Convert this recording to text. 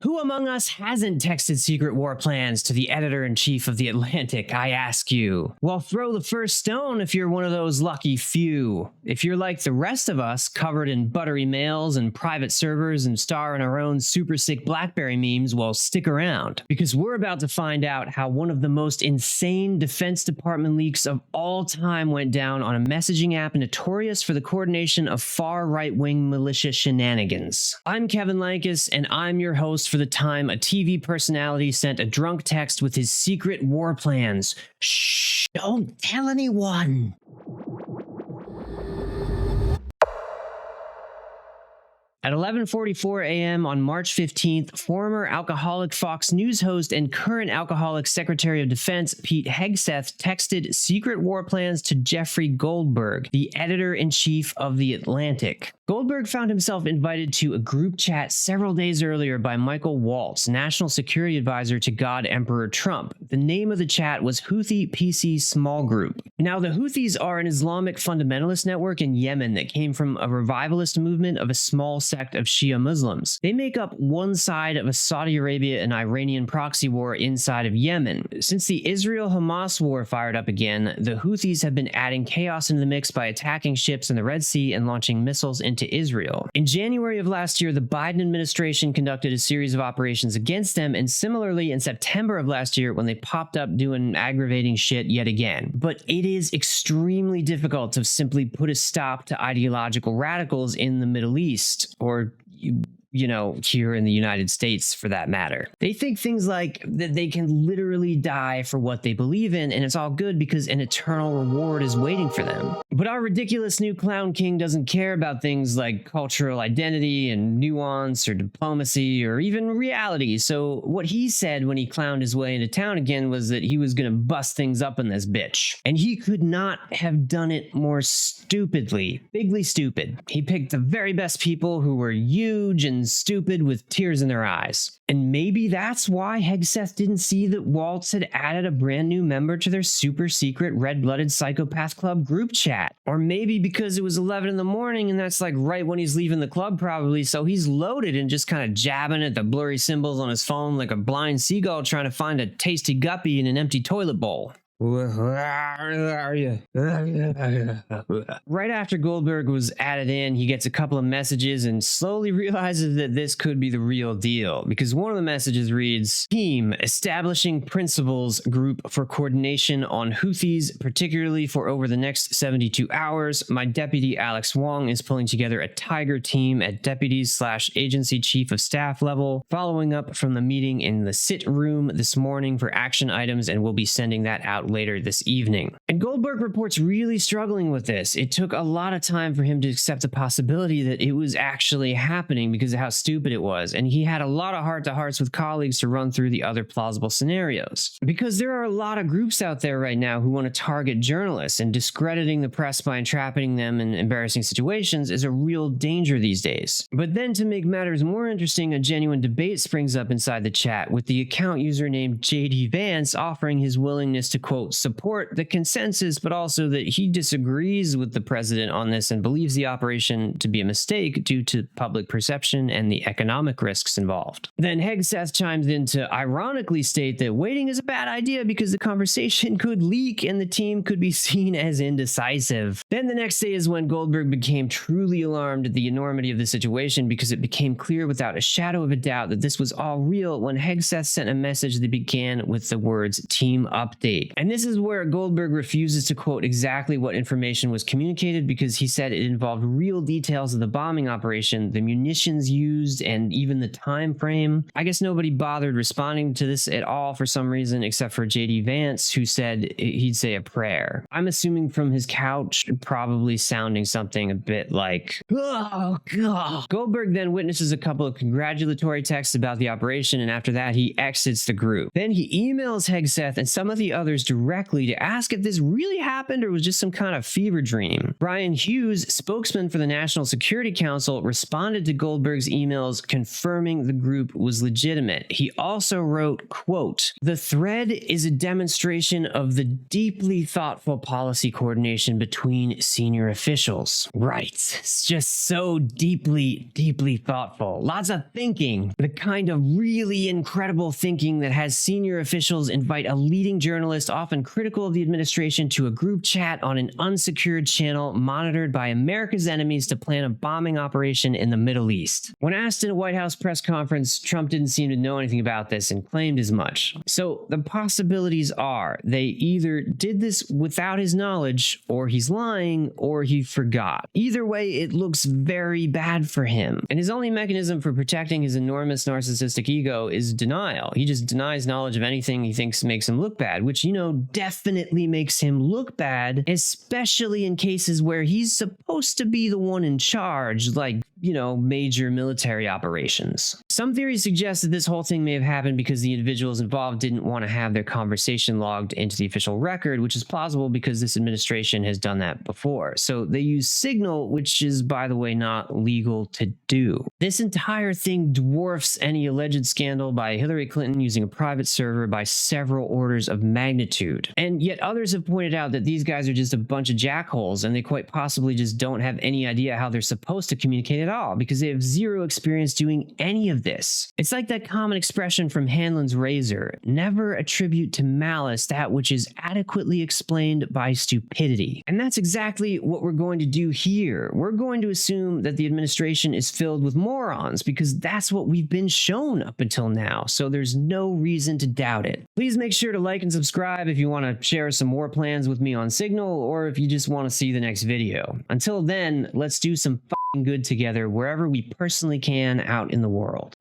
Who among us hasn't texted secret war plans to the editor-in-chief of The Atlantic, I ask you? Well, throw the first stone if you're one of those lucky few. If you're like the rest of us, covered in buttery mails and private servers and star in our own super sick BlackBerry memes, well, stick around. Because we're about to find out how one of the most insane Defense Department leaks of all time went down on a messaging app notorious for the coordination of far right-wing militia shenanigans. I'm Kevin Lankus, and I'm your host for the time a TV personality sent a drunk text with his secret war plans. Shh, don't tell anyone. At 11:44 a.m. on March 15th, former alcoholic Fox News host and current alcoholic Secretary of Defense Pete Hegseth texted secret war plans to Jeffrey Goldberg, the editor-in-chief of The Atlantic. Goldberg found himself invited to a group chat several days earlier by Michael Waltz, National Security Advisor to God Emperor Trump. The name of the chat was Houthi PC Small Group. Now, the Houthis are an Islamic fundamentalist network in Yemen that came from a revivalist movement of a small sect of Shia Muslims. They make up one side of a Saudi Arabia and Iranian proxy war inside of Yemen. Since the Israel-Hamas war fired up again, the Houthis have been adding chaos into the mix by attacking ships in the Red Sea and launching missiles into Israel. In January of last year, the Biden administration conducted a series of operations against them, and similarly in September of last year when they popped up doing aggravating shit yet again. But it is extremely difficult to simply put a stop to ideological radicals in the Middle East, or here in the United States for that matter. They think things like that they can literally die for what they believe in, and it's all good because an eternal reward is waiting for them. But our ridiculous new clown king doesn't care about things like cultural identity and nuance or diplomacy or even reality. So what he said when he clowned his way into town again was that he was going to bust things up in this bitch. And he could not have done it more stupidly, bigly stupid. He picked the very best people who were huge and stupid with tears in their eyes. And maybe that's why Hegseth didn't see that Waltz had added a brand new member to their super secret red-blooded psychopath club group chat. Or maybe because it was 11 in the morning and that's like right when he's leaving the club probably, so he's loaded and just kind of jabbing at the blurry symbols on his phone like a blind seagull trying to find a tasty guppy in an empty toilet bowl. Where are you? Right after Goldberg was added in, he gets a couple of messages and slowly realizes that this could be the real deal, because one of the messages reads, "Team establishing principles group for coordination on Houthis, particularly for over the next 72 hours. My deputy Alex Wong is pulling together a tiger team at deputies/agency chief of staff level, following up from the meeting in the sit room this morning for action items, and we'll be sending that out later this evening." And Goldberg reports really struggling with this. It took a lot of time for him to accept the possibility that it was actually happening because of how stupid it was, and he had a lot of heart-to-hearts with colleagues to run through the other plausible scenarios. Because there are a lot of groups out there right now who want to target journalists, and discrediting the press by entrapping them in embarrassing situations is a real danger these days. But then, to make matters more interesting, a genuine debate springs up inside the chat, with the account user named JD Vance offering his willingness to, quote, support the consensus, but also that he disagrees with the president on this and believes the operation to be a mistake due to public perception and the economic risks involved. Then Hegseth chimes in to ironically state that waiting is a bad idea because the conversation could leak and the team could be seen as indecisive. Then the next day is when Goldberg became truly alarmed at the enormity of the situation, because it became clear without a shadow of a doubt that this was all real when Hegseth sent a message that began with the words "team update." And this is where Goldberg refuses to quote exactly what information was communicated, because he said it involved real details of the bombing operation, the munitions used, and even the time frame. I guess nobody bothered responding to this at all for some reason, except for JD Vance, who said he'd say a prayer. I'm assuming from his couch, probably sounding something a bit like, "Oh, God." Goldberg then witnesses a couple of congratulatory texts about the operation, and after that he exits the group. Then he emails Hegseth and some of the others directly to ask if this really happened or was just some kind of fever dream. Brian Hughes, spokesman for the National Security Council, responded to Goldberg's emails confirming the group was legitimate. He also wrote, quote, "The thread is a demonstration of the deeply thoughtful policy coordination between senior officials." Right. It's just so deeply, deeply thoughtful. Lots of thinking. The kind of really incredible thinking that has senior officials invite a leading journalist, often critical of the administration, to a group chat on an unsecured channel monitored by America's enemies to plan a bombing operation in the Middle East. When asked in a White House press conference, Trump didn't seem to know anything about this and claimed as much. So the possibilities are they either did this without his knowledge, or he's lying, or he forgot. Either way, it looks very bad for him. And his only mechanism for protecting his enormous narcissistic ego is denial. He just denies knowledge of anything he thinks makes him look bad, which, definitely makes him look bad, especially in cases where he's supposed to be the one in charge, like, major military operations. Some theories suggest that this whole thing may have happened because the individuals involved didn't want to have their conversation logged into the official record, which is plausible because this administration has done that before. So they use Signal, which is, by the way, not legal to do. This entire thing dwarfs any alleged scandal by Hillary Clinton using a private server by several orders of magnitude. And yet others have pointed out that these guys are just a bunch of jackholes, and they quite possibly just don't have any idea how they're supposed to communicate at all, because they have zero experience doing any of this. It's like that common expression from Hanlon's razor: never attribute to malice that which is adequately explained by stupidity. And that's exactly what we're going to do here. We're going to assume that the administration is filled with morons, because that's what we've been shown up until now, so there's no reason to doubt it. Please make sure to like and subscribe if you want to share some more plans with me on Signal, or if you just want to see the next video. Until then, let's do some good together wherever we personally can out in the world.